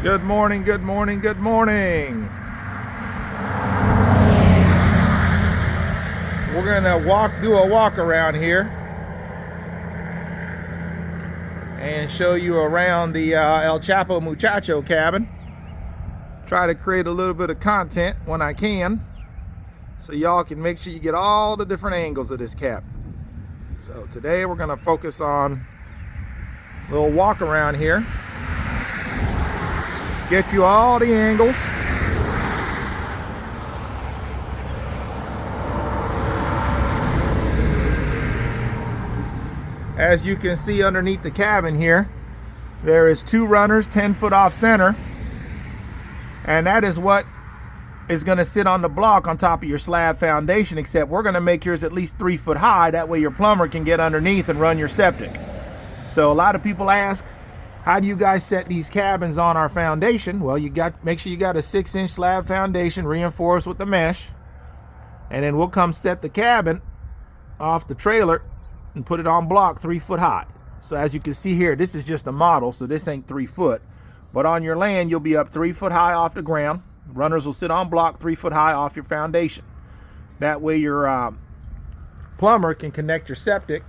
Good morning, good morning, good morning. We're gonna do a walk around here and show you around the El Chapo Muchacho cabin. Try to create a little bit of content when I can, so y'all can make sure you get all the different angles of this cabin. So today we're gonna focus on a little walk around here. Get you all the angles. As you can see underneath the cabin here, there is 2 runners 10 foot off center. And that is what is gonna sit on the block on top of your slab foundation, except we're gonna make yours at least 3 foot high. That way your plumber can get underneath and run your septic. So a lot of people ask, how do you guys set these cabins on our foundation? Well, make sure you got a 6-inch slab foundation reinforced with the mesh, and then we'll come set the cabin off the trailer and put it on block 3 foot high. So as you can see here, this is just a model, so this ain't 3 foot, but on your land you'll be up 3 foot high off the ground. Runners will sit on block 3 foot high off your foundation. That way your plumber can connect your septic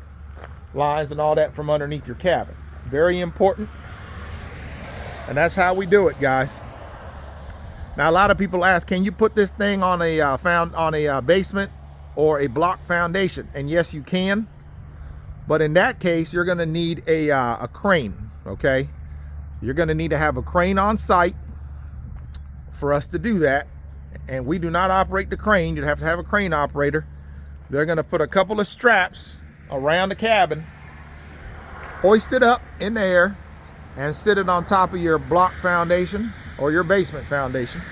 lines and all that from underneath your cabin. Very important. And that's how we do it, guys. Now a lot of people ask, can you put this thing on a basement or a block foundation? And yes, you can. But in that case, you're going to need a crane. Okay, you're going to need to have a crane on site for us to do that. And we do not operate the crane. You'd have to have a crane operator. They're going to put a couple of straps around the cabin, hoist it up in the air, and sit it on top of your block foundation or your basement foundation.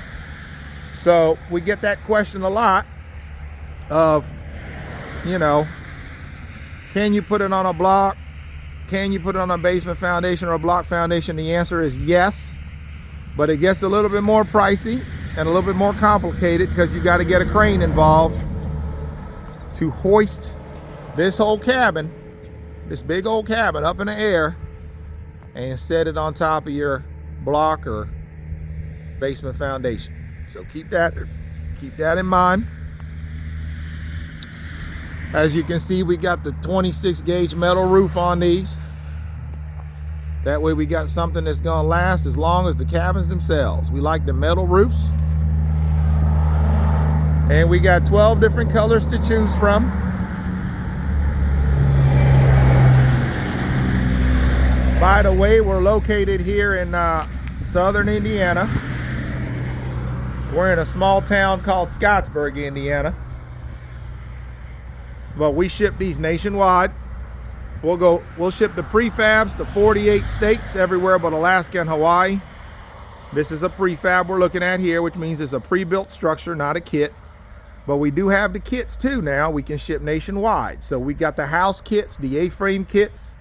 So we get that question a lot of, can you put it on a block? Can you put it on a basement foundation or a block foundation? The answer is yes, but it gets a little bit more pricey and a little bit more complicated because you got to get a crane involved to hoist this whole cabin, this big old cabin, up in the air and set it on top of your block or basement foundation. So keep that in mind. As you can see, we got the 26 gauge metal roof on these. That way we got something that's gonna last as long as the cabins themselves. We like the metal roofs. And we got 12 different colors to choose from. By the way, we're located here in southern Indiana. We're in a small town called Scottsburg, Indiana. But we ship these nationwide. We'll ship the prefabs to 48 states, everywhere but Alaska and Hawaii. This is a prefab we're looking at here, which means it's a pre-built structure, not a kit. But we do have the kits too now. We can ship nationwide. So we got the house kits, the A-frame kits,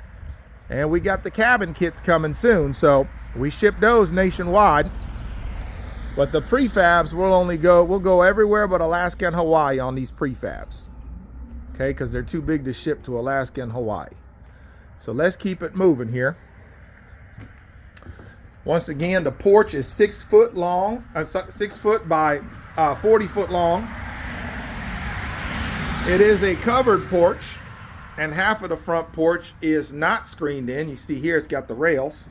and we got the cabin kits coming soon. So we ship those nationwide. But the prefabs we'll go everywhere but Alaska and Hawaii on these prefabs. Okay, because they're too big to ship to Alaska and Hawaii. So let's keep it moving here. Once again, the porch is 6 foot long, 6 foot by 40 foot long. It is a covered porch, and half of the front porch is not screened in. You see here it's got the rails.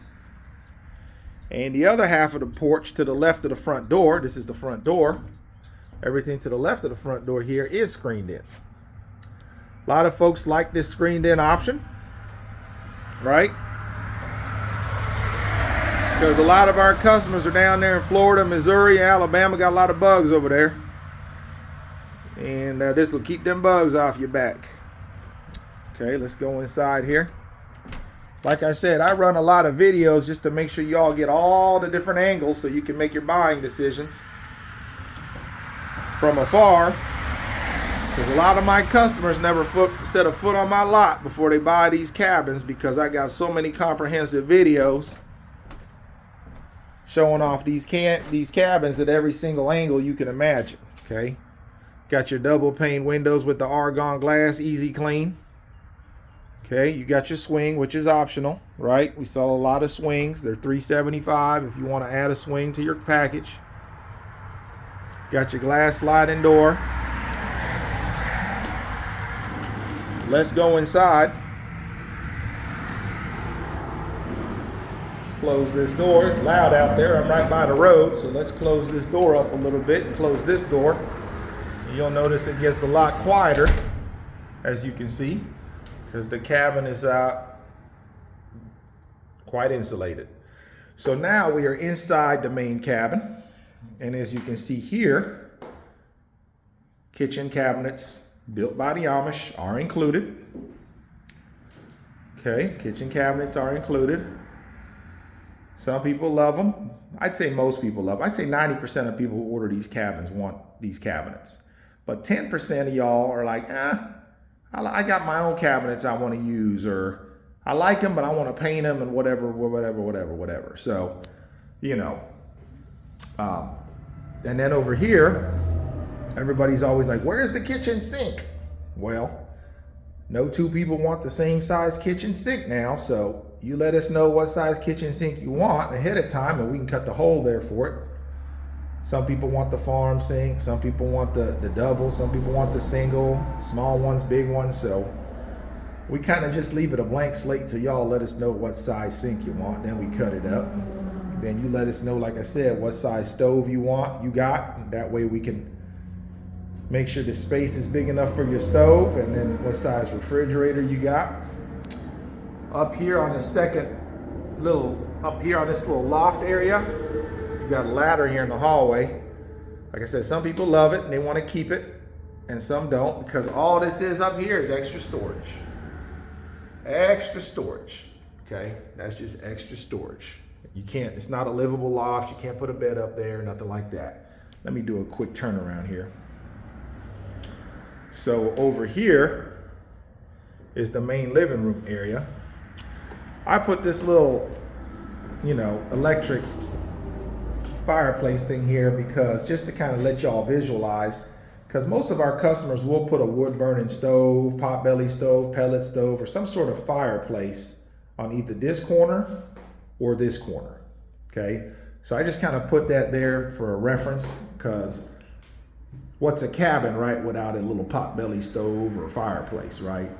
And the other half of the porch to the left of the front door, this is the front door, everything to the left of the front door here is screened in. A lot of folks like this screened in option, right? Because a lot of our customers are down there in Florida, Missouri, Alabama, got a lot of bugs over there. And this will keep them bugs off your back. Okay, let's go inside here. Like I said, I run a lot of videos just to make sure y'all get all the different angles so you can make your buying decisions from afar. Because a lot of my customers never set a foot on my lot before they buy these cabins, because I got so many comprehensive videos showing off these cabins at every single angle you can imagine. Okay, got your double pane windows with the argon glass, easy clean. Okay, you got your swing, which is optional, right? We sell a lot of swings. They're $375 if you want to add a swing to your package. Got your glass sliding door. Let's go inside. Let's close this door. It's loud out there. I'm right by the road, so let's close this door up a little bit and close this door. You'll notice it gets a lot quieter, as you can see, because the cabin is quite insulated. So now we are inside the main cabin, and as you can see here, kitchen cabinets built by the Amish are included. Okay, kitchen cabinets are included. Some people love them. I'd say most people love them. I'd say 90% of people who order these cabins want these cabinets. But 10% of y'all are like, I got my own cabinets I want to use, or I like them, but I want to paint them and whatever. So, you know. And then over here, everybody's always like, where's the kitchen sink? Well, no two people want the same size kitchen sink now, so you let us know what size kitchen sink you want ahead of time, and we can cut the hole there for it. Some people want the farm sink, some people want the double, some people want the single, small ones, big ones, so we kind of just leave it a blank slate till y'all let us know what size sink you want, then we cut it up. Then you let us know, like I said, what size stove you got. That way we can make sure the space is big enough for your stove, and then what size refrigerator you got. Up here on this little loft area, you got a ladder here in the hallway. Like I said, some people love it and they want to keep it, and some don't, because all this is up here is extra storage. Extra storage, okay? That's just extra storage. You can't, it's not a livable loft. You can't put a bed up there, nothing like that. Let me do a quick turnaround here. So over here is the main living room area. I put this little, electric fireplace thing here because just to kind of let y'all visualize, because most of our customers will put a wood burning stove, potbelly stove, pellet stove, or some sort of fireplace on either this corner or this corner, okay? So I just kind of put that there for a reference, because what's a cabin, right, without a little potbelly stove or fireplace, right?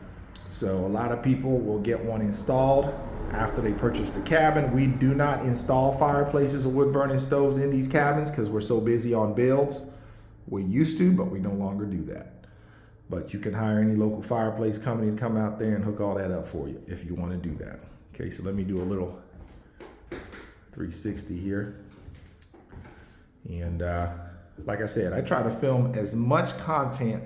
So a lot of people will get one installed after they purchase the cabin. We do not install fireplaces or wood burning stoves in these cabins because we're so busy on builds. We used to, but we no longer do that. But you can hire any local fireplace company to come out there and hook all that up for you if you want to do that. Okay, so let me do a little 360 here. And like I said, I try to film as much content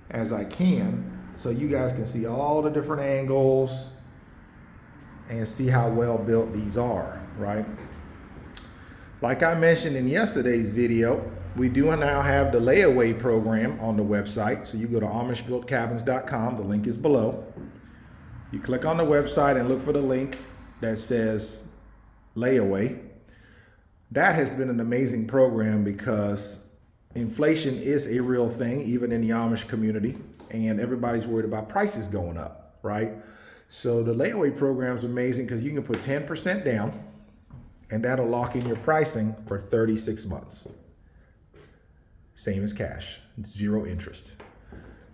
as I can so you guys can see all the different angles and see how well built these are, right? Like I mentioned in yesterday's video, we do now have the layaway program on the website. So you go to amishbuiltcabins.com, the link is below. You click on the website and look for the link that says layaway. That has been an amazing program because inflation is a real thing, even in the Amish community, and everybody's worried about prices going up, right? So the layaway program is amazing because you can put 10% down and that'll lock in your pricing for 36 months. Same as cash, 0 interest.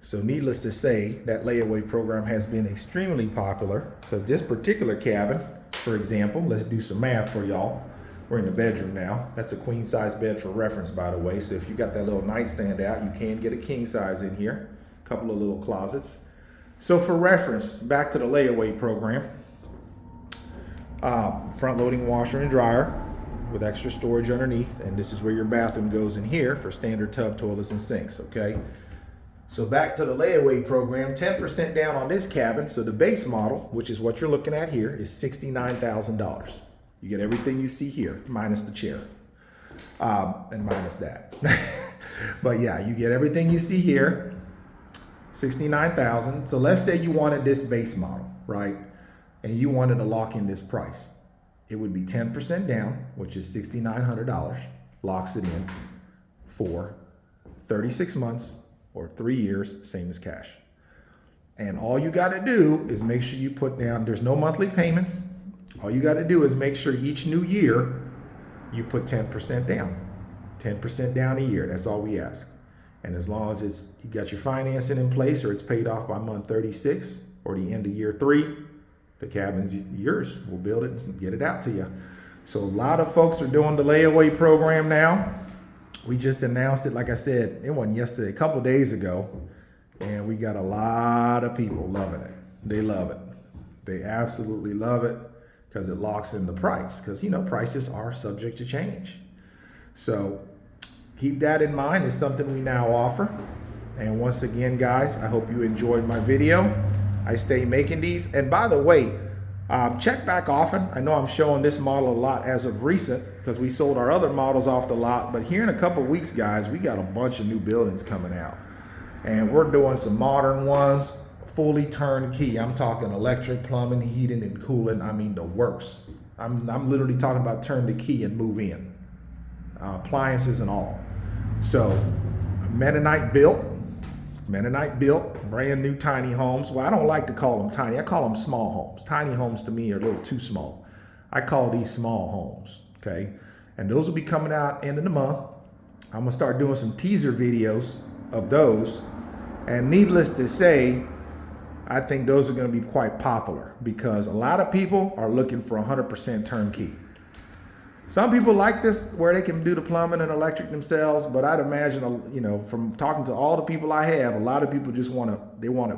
So needless to say, that layaway program has been extremely popular because this particular cabin, for example, let's do some math for y'all. We're in the bedroom now. That's a queen size bed for reference, by the way. So if you got that little nightstand out, you can get a king size in here. A couple of little closets. So for reference, back to the layaway program. Front loading washer and dryer with extra storage underneath. And this is where your bathroom goes in here for standard tub, toilets, and sinks, okay? So back to the layaway program, 10% down on this cabin. So the base model, which is what you're looking at here, is $69,000. You get everything you see here, minus the chair, and minus that. But yeah, you get everything you see here, $69,000. So let's say you wanted this base model, right? And you wanted to lock in this price. It would be 10% down, which is $6,900, locks it in for 36 months or 3 years, same as cash. And all you got to do is make sure you put down, there's no monthly payments. All you got to do is make sure each new year you put 10% down. 10% down a year. That's all we ask. And as long as you got your financing in place or it's paid off by month 36 or the end of year 3, the cabin's yours. We'll build it and get it out to you. So a lot of folks are doing the layaway program now. We just announced it, like I said, it wasn't yesterday, a couple days ago. And we got a lot of people loving it. They love it. They absolutely love it because it locks in the price. Because, you know, prices are subject to change. So keep that in mind. It's something we now offer. And once again, guys, I hope you enjoyed my video. I stay making these. And by the way, check back often. I know I'm showing this model a lot as of recent because we sold our other models off the lot. But here in a couple weeks, guys, we got a bunch of new buildings coming out. And we're doing some modern ones, fully turnkey. I'm talking electric, plumbing, heating, and cooling. I mean, the works. I'm literally talking about turn the key and move in. Appliances and all. So Mennonite built, brand new tiny homes. Well, I don't like to call them tiny. I call them small homes. Tiny homes to me are a little too small. I call these small homes, okay? And those will be coming out end of the month. I'm gonna start doing some teaser videos of those. And needless to say, I think those are gonna be quite popular because a lot of people are looking for 100% turnkey. Some people like this where they can do the plumbing and electric themselves, but I'd imagine, you know, from talking to all the people I have, a lot of people just want it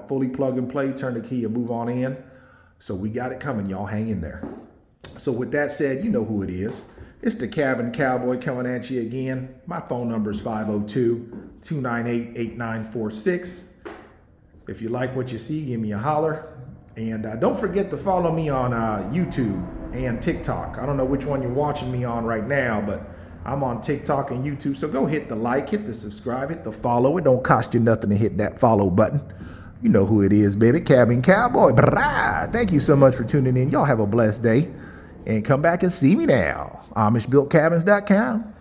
fully plug and play, turn the key and move on in. So we got it coming, y'all. Hang in there. So with that said, you know who it is. It's the Cabin Cowboy coming at you again. My phone number is 502-298-8946. If you like what you see, give me a holler. And don't forget to follow me on YouTube and TikTok. I don't know which one you're watching me on right now, but I'm on TikTok and YouTube. So go hit the like, hit the subscribe, hit the follow. It don't cost you nothing to hit that follow button. You know who it is, baby. Cabin Cowboy. Brah. Thank you so much for tuning in. Y'all have a blessed day. And come back and see me now. AmishBuiltCabins.com.